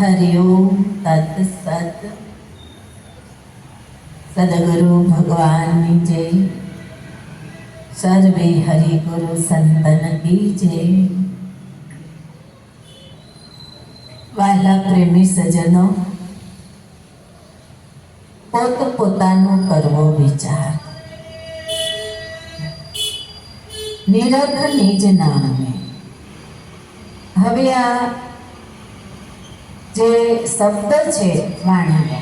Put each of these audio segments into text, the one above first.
हरिओम तत्सत। सदगुरु भगवान की जय। सर्वे हरि गुरु संतन की जय। वाला प्रेमी सजनों, पोत पोतानो करवो विचार। निरख निज नाम में। हवे आ जे शब्द छे वाणी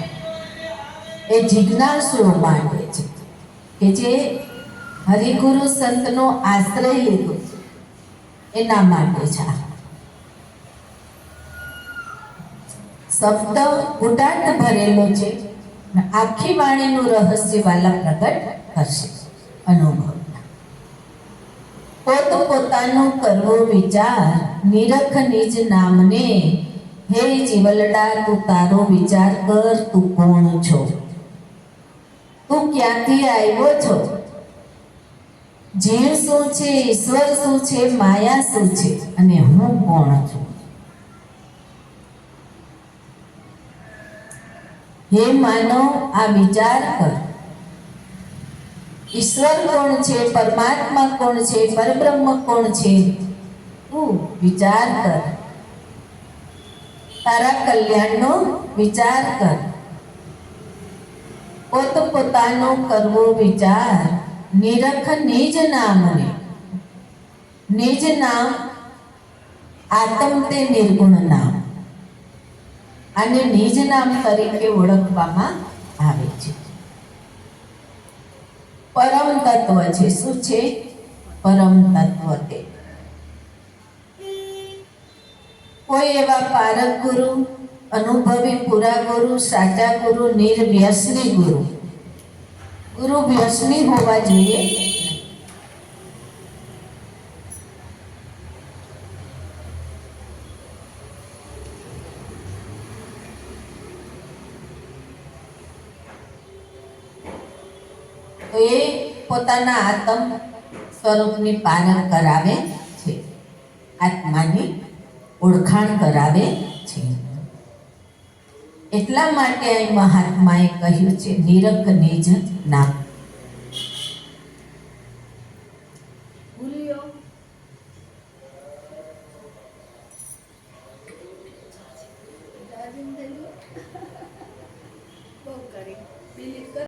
ए जिज्ञासुओ माटे छे के जे हरिगुरु संतनो आश्रय लीधो एना माटे छे। शब्द उदाट भरेलो छे, आखी वाणीनुं रहस्य वाला प्रगट करशे। अनुभव पोत पोतानो करवो विचार, निरख निज नामने। हे जीवलड़ा तू तारो विचार कर, तू कोण छो, तू क्यांथी आव्यो छो, जीव शुं छे, ईश्वर शुं छे, माया शुं छे अने हूँ कोण छुं। हे मानव आ विचार कर, ईश्वर कोण छे, परमात्मा कोण छे, परब्रह्म कोण छे, तू विचार कर। तारा कल्याणनो विचार कर। पोत पोतानो करवो विचार, निरख निज नामने। निज नाम आत्म ते निर्गुण नाम અને નિજ નામ તરીકે ઓળખવામાં આવે છે। પરમ તત્વ છે, શું છે? પરમ તત્વ તે કોઈ એવા પારક ગુરુ, અનુભવી પૂરા ગુરુ, સાચા ગુરુ, નિર્વ્યસની ગુરુ। ગુરુ વ્યસની હોવા જોઈએ। तो ये पोताना आत्म स्वरूपनी पारण करावे छे, आत्मानी ओळखाण करावे छे। એટલા માટે અહીં મહાત્માએ કહ્યું છે નિરખ નિજ નામ।